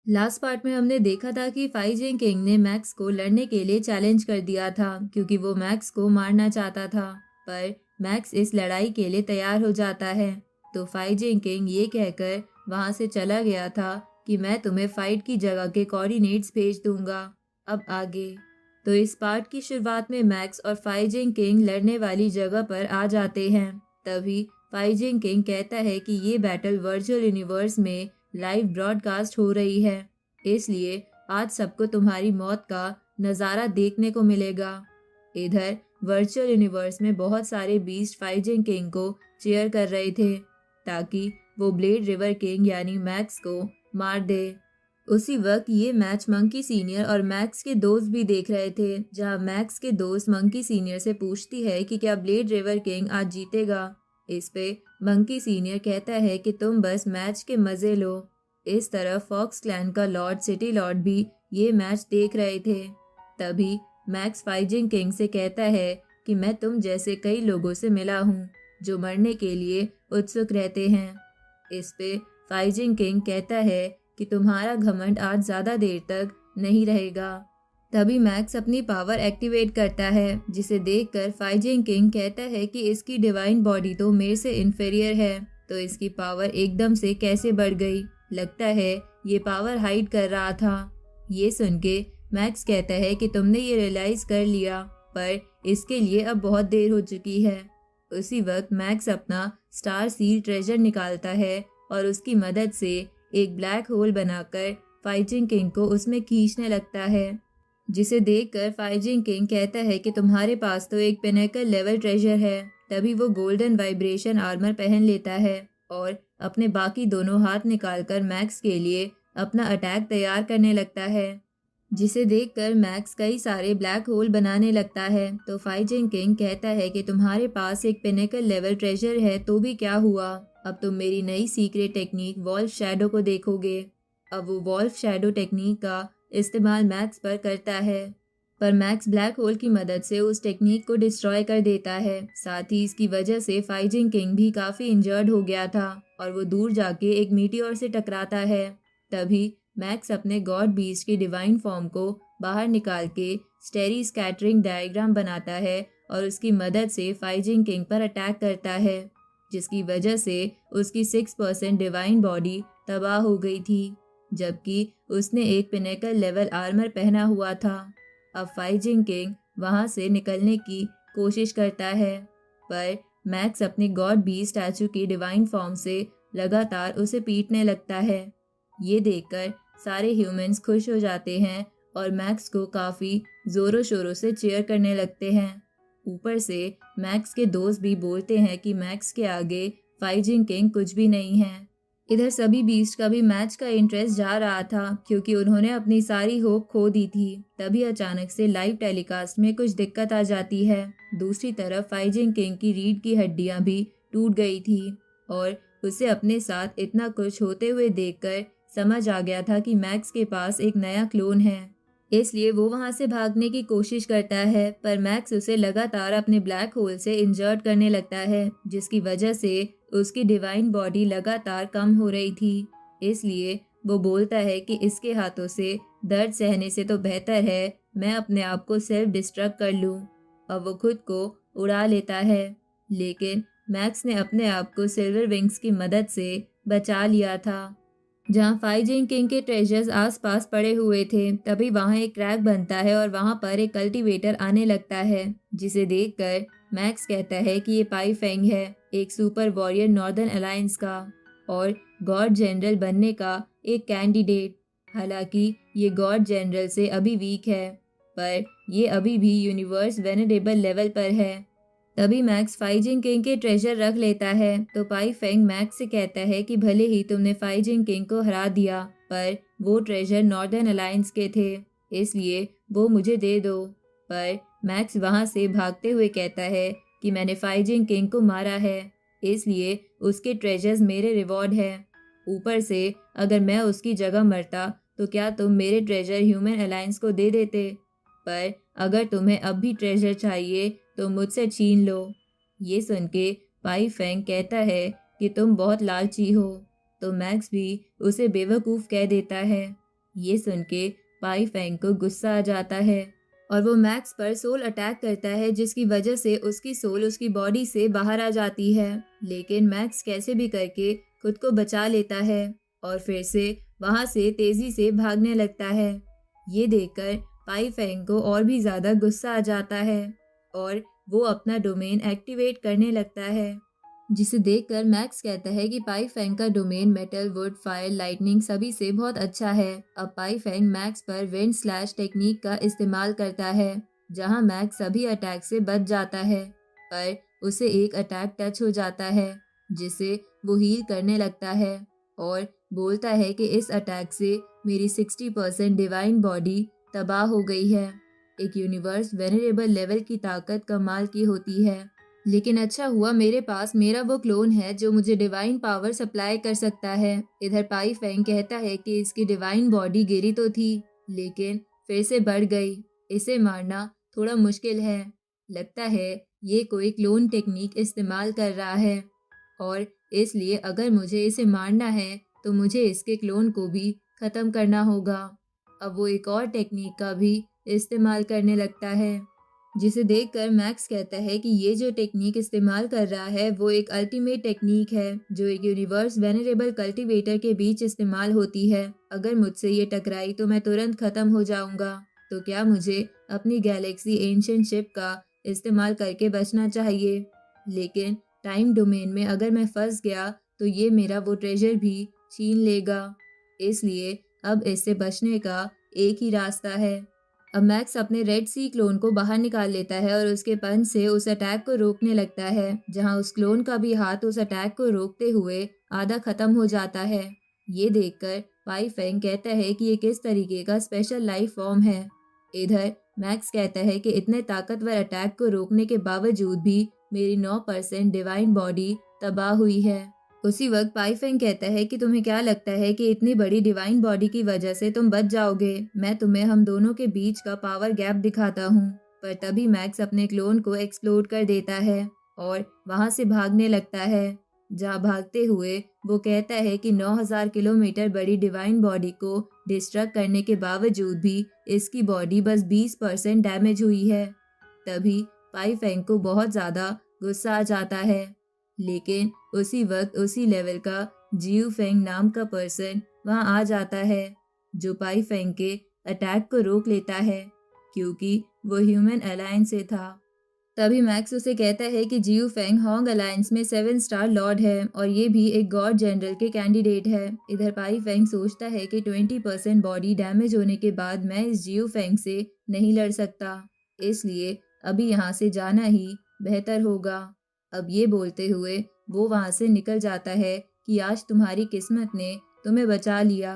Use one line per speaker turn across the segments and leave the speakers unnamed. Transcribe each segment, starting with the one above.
Last part में हमने देखा था कि फाई जिंग किंग ने मैक्स को लड़ने के लिए चैलेंज कर दिया था क्योंकि वो मैक्स को मारना चाहता था। पर मैक्स इस लड़ाई के लिए तैयार हो जाता है। तो फाई जिंग किंग ये कहकर वहां से चला गया था कि मैं तुम्हें फाइट की जगह के कोऑर्डिनेट्स भेज दूंगा। अब आगे। तो इस पार्ट की शुरुआत में मैक्स और फाई जिंग किंग लड़ने वाली जगह पर आ जाते हैं। तभी फाई जिंग किंग कहता है कि ये बैटल वर्चुअल यूनिवर्स में लाइव ब्रॉडकास्ट हो रही है, इसलिए आज सबको तुम्हारी मौत का नज़ारा देखने को मिलेगा। इधर वर्चुअल यूनिवर्स में बहुत सारे बीस्ट फाइजिंग किंग को चीयर कर रहे थे ताकि वो ब्लेड रिवर किंग यानी मैक्स को मार दे। उसी वक्त ये मैच मंकी सीनियर और मैक्स के दोस्त भी देख रहे थे, जहां मैक्स के दोस्त मंकी सीनियर से पूछती है कि क्या ब्लेड रिवर किंग आज जीतेगा। इस पे मंकी सीनियर कहता है कि तुम बस मैच के मजे लो। इस तरफ फॉक्स क्लैन का लॉर्ड सिटी लॉर्ड भी ये मैच देख रहे थे। तभी मैक्स फाइजिंग किंग से कहता है कि मैं तुम जैसे कई लोगों से मिला हूँ जो मरने के लिए उत्सुक रहते हैं। इस पे फाइजिंग किंग कहता है कि तुम्हारा घमंड आज ज्यादा देर तक नहीं रहेगा। तभी मैक्स अपनी पावर एक्टिवेट करता है, जिसे देखकर फाइजिंग किंग कहता है कि इसकी डिवाइन बॉडी तो मेरे से इन्फीरियर है, तो इसकी पावर एकदम से कैसे बढ़ गई। लगता है ये पावर हाइड कर रहा था। ये सुन के मैक्स कहता है कि तुमने ये रियलाइज कर लिया, पर इसके लिए अब बहुत देर हो चुकी है। उसी वक्त मैक्स अपना स्टार सील ट्रेजर निकालता है और उसकी मदद से एक ब्लैक होल बनाकर फाइजिंग किंग को उसमें खींचने लगता है, जिसे देखकर फाइजिंग किंग कहता है कि तुम्हारे पास तो एक पिनेकल लेवल ट्रेजर है। तभी वो गोल्डन वाइब्रेशन आर्मर पहन लेता है और अपने बाकी दोनों हाथ निकालकर मैक्स के लिए अपना अटैक तैयार करने लगता है, जिसे देखकर मैक्स कई सारे ब्लैक होल बनाने लगता है। तो फाइजिंग किंग कहता है कि तुम्हारे पास एक पिनेकल लेवल ट्रेजर है तो भी क्या हुआ, अब तुम मेरी नई सीक्रेट टेक्निक वॉल्फ शैडो को देखोगे। अब वो वॉल्फ शैडो टेक्निक का इस्तेमाल मैक्स पर करता है, पर मैक्स ब्लैक होल की मदद से उस टेक्निक को डिस्ट्रॉय कर देता है। साथ ही इसकी वजह से फाइजिंग किंग भी काफी इंजर्ड हो गया था और वो दूर जाके एक मीटियोर से टकराता है। तभी मैक्स अपने गॉड बीस्ट की डिवाइन फॉर्म को बाहर निकाल के स्टेरी स्कैटरिंग डायग्राम बनाता है और उसकी मदद से फाइजिंग किंग पर अटैक करता है, जिसकी वजह से उसकी 6% डिवाइन बॉडी तबाह हो गई थी, जबकि उसने एक पिनेकल लेवल आर्मर पहना हुआ था। अब फाइजिंग किंग वहां से निकलने की कोशिश करता है, पर मैक्स अपनी गॉड बी स्टैचू की डिवाइन फॉर्म से लगातार उसे पीटने लगता है। ये देखकर सारे ह्यूमंस खुश हो जाते हैं और मैक्स को काफी जोरों शोरों से चीयर करने लगते हैं। ऊपर से मैक्स के दोस्त भी बोलते हैं कि मैक्स के आगे फाइजिंग किंग कुछ भी नहीं है। इधर सभी बीस्ट का भी मैच का इंटरेस्ट जा रहा था क्योंकि उन्होंने अपनी सारी होप खो दी थी। तभी अचानक से लाइव टेलीकास्ट में कुछ दिक्कत आ जाती है। दूसरी तरफ फाइजिंग किंग की रीढ़ की हड्डियां भी टूट गई थी और उसे अपने साथ इतना कुछ होते हुए देखकर समझ आ गया था कि मैक्स के पास एक नया क्लोन है, इसलिए वो वहां से भागने की कोशिश करता है, पर मैक्स उसे लगातार अपने ब्लैक होल से इंजर्ट करने लगता है, जिसकी वजह से उसकी डिवाइन बॉडी लगातार कम हो रही थी। इसलिए वो बोलता है कि इसके हाथों से दर्द सहने से तो बेहतर है मैं अपने आप को सेल्फ डिस्ट्रक्ट कर लूं। अब वो खुद को उड़ा लेता है, लेकिन मैक्स ने अपने आप को सिल्वर विंग्स की मदद से बचा लिया था। जहाँ फाइजिंग किंग के ट्रेजर्स आसपास पड़े हुए थे, तभी वहाँ एक क्रैक बनता है और वहाँ पर एक कल्टीवेटर आने लगता है, जिसे देखकर मैक्स कहता है कि ये पाई फेंग है, एक सुपर वॉरियर नॉर्दर्न अलायंस का और गॉड जनरल बनने का एक कैंडिडेट। हालांकि ये गॉड जनरल से अभी वीक है, पर ये अभी भी यूनिवर्स वेनेरेबल लेवल पर है। तभी मैक्स फाइजिंग किंग के ट्रेजर रख लेता है, तो पाई फेंग मैक्स से कहता है कि भले ही तुमने फाइजिंग किंग को हरा दिया, पर वो ट्रेजर नॉर्दर्न अलायंस के थे, इसलिए वो मुझे दे दो। पर मैक्स वहां से भागते हुए कहता है कि मैंने फाइजिंग किंग को मारा है, इसलिए उसके ट्रेजर्स मेरे रिवॉर्ड है। ऊपर से अगर मैं उसकी जगह मरता तो क्या तुम मेरे ट्रेजर ह्यूमन अलायंस को दे देते? पर अगर तुम्हें अब भी ट्रेजर चाहिए तो मुझसे छीन लो। ये सुन के पाई फेंग कहता है कि तुम बहुत लालची हो, तो मैक्स भी उसे बेवकूफ़ कह देता है। ये सुन के पाई फेंग को गुस्सा आ जाता है और वो मैक्स पर सोल अटैक करता है, जिसकी वजह से उसकी सोल उसकी बॉडी से बाहर आ जाती है। लेकिन मैक्स कैसे भी करके खुद को बचा लेता है और फिर से वहां से तेजी से भागने लगता है। ये देखकर पाई फेंग को और भी ज्यादा गुस्सा आ जाता है और वो अपना डोमेन एक्टिवेट करने लगता है, जिसे देखकर मैक्स कहता है कि पाई फेंग का domain metal, would, fire, lightning सभी से बहुत अच्छा है। अब पाई फेंग मैक्स पर विंड स्लैश टेक्निक का इस्तेमाल करता है, जहां मैक्स सभी अटैक से बच जाता है, पर उसे एक अटैक टच हो जाता है जिसे वो हील करने लगता है और बोलता है कि इस अटैक से मेरी 60% डिवाइन बॉडी तबाह हो गई है। एक यूनिवर्स वेनरेबल लेवल की ताकत कमाल की होती है, लेकिन अच्छा हुआ मेरे पास मेरा वो क्लोन है जो मुझे डिवाइन पावर सप्लाई कर सकता है। इधर पाई फेंग कहता है कि इसकी डिवाइन बॉडी गिरी तो थी, लेकिन फिर से बढ़ गई। इसे मारना थोड़ा मुश्किल है। लगता है ये कोई क्लोन टेक्निक इस्तेमाल कर रहा है और इसलिए अगर मुझे इसे मारना है तो मुझे इसके क्लोन को भी खत्म करना होगा। अब वो एक और टेक्निक का भी इस्तेमाल करने लगता है, जिसे देखकर मैक्स कहता है कि ये जो टेक्निक इस्तेमाल कर रहा है वो एक अल्टीमेट टेक्निक है जो एक यूनिवर्स वेनरेबल कल्टीवेटर के बीच इस्तेमाल होती है। अगर मुझसे ये टकराई तो मैं तुरंत खत्म हो जाऊंगा। तो क्या मुझे अपनी गैलेक्सी एंशिएंट शिप का इस्तेमाल करके बचना चाहिए? लेकिन टाइम डोमेन में अगर मैं फंस गया तो ये मेरा वो ट्रेजर भी छीन लेगा। इसलिए अब इससे बचने का एक ही रास्ता है। अब मैक्स अपने रेड सी क्लोन को बाहर निकाल लेता है और उसके पंच से उस अटैक को रोकने लगता है, जहां उस क्लोन का भी हाथ उस अटैक को रोकते हुए आधा खत्म हो जाता है। ये देखकर पाई फेंग कहता है कि ये किस तरीके का स्पेशल लाइफ फॉर्म है। इधर मैक्स कहता है कि इतने ताकतवर अटैक को रोकने के बावजूद भी मेरी 9% डिवाइन बॉडी तबाह हुई है। उसी वक्त पाई फेंग कहता है कि तुम्हें क्या लगता है कि इतनी बड़ी डिवाइन बॉडी की वजह से तुम बच जाओगे? मैं तुम्हें हम दोनों के बीच का पावर गैप दिखाता हूँ। पर तभी मैक्स अपने क्लोन को एक्सप्लोड कर देता है और वहां से भागने लगता है, जहाँ भागते हुए वो कहता है कि 9000 किलोमीटर बड़ी डिवाइन बॉडी को डिस्ट्रक्ट करने के बावजूद भी इसकी बॉडी बस 20% डैमेज हुई है। तभी पाई फेंग को बहुत ज्यादा गुस्सा आ जाता है, लेकिन उसी वक्त उसी लेवल का जियू फेंग नाम का पर्सन वहां आ जाता है, जो पाई फेंग के अटैक को रोक लेता है क्योंकि वो ह्यूमन अलायंस से था। तभी मैक्स उसे कहता है कि जियू फेंग होंग अलायंस में 7 स्टार लॉर्ड है और ये भी एक गॉड जनरल के कैंडिडेट है। इधर पाई फेंग सोचता है कि 20% बॉडी डैमेज होने के बाद मैं इस जियू फेंग से नहीं लड़ सकता, इसलिए अभी यहाँ से जाना ही बेहतर होगा। अब ये बोलते हुए वो वहां से निकल जाता है कि आज तुम्हारी किस्मत ने तुम्हें बचा लिया।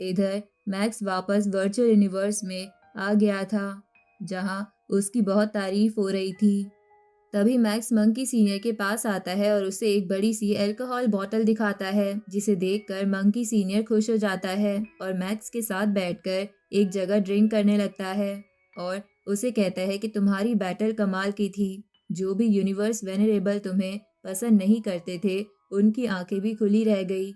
इधर मैक्स वापस वर्चुअल यूनिवर्स में आ गया था, जहां उसकी बहुत तारीफ हो रही थी। तभी मैक्स मंकी सीनियर के पास आता है और उसे एक बड़ी सी अल्कोहल बोतल दिखाता है, जिसे देखकर मंकी सीनियर खुश हो जाता है और मैक्स के साथ बैठकर एक जगह ड्रिंक करने लगता है और उसे कहता है कि तुम्हारी बैटल कमाल की थी। जो भी यूनिवर्स वेनरेबल तुम्हें पसंद नहीं करते थे उनकी आंखें भी खुली रह गई।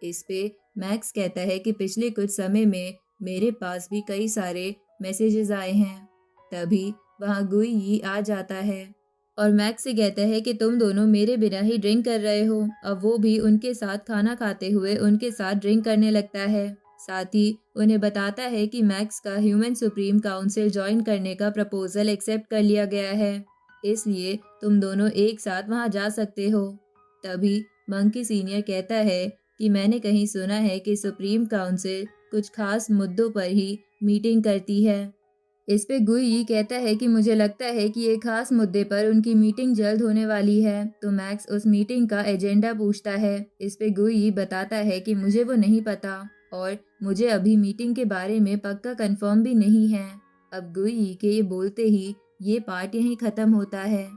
इस पे मैक्स कहता है कि पिछले कुछ समय में मेरे पास भी कई सारे मैसेजेस आए हैं। तभी वहाँ गुई यी आ जाता है और मैक्स से कहता है कि तुम दोनों मेरे बिना ही ड्रिंक कर रहे हो। अब वो भी उनके साथ खाना खाते हुए उनके साथ ड्रिंक करने लगता है। साथ ही उन्हें बताता है कि मैक्स का ह्यूमन सुप्रीम काउंसिल ज्वाइन करने का प्रपोजल एक्सेप्ट कर लिया गया है, इसलिए तुम दोनों एक साथ वहां जा सकते हो। तभी मंकी सीनियर कहता है कि मैंने कहीं सुना है कि सुप्रीम काउंसिल कुछ खास मुद्दों पर ही मीटिंग करती है। इस पे गुई यी कहता है कि मुझे लगता है कि एक खास मुद्दे पर उनकी मीटिंग जल्द होने वाली है। तो मैक्स उस मीटिंग का एजेंडा पूछता है। इस पे गुई यी बताता है कि मुझे वो नहीं पता और मुझे अभी मीटिंग के बारे में पक्का कंफर्म भी नहीं है। अब गुई यी के ये बोलते ही ये पार्ट यहीं खत्म होता है।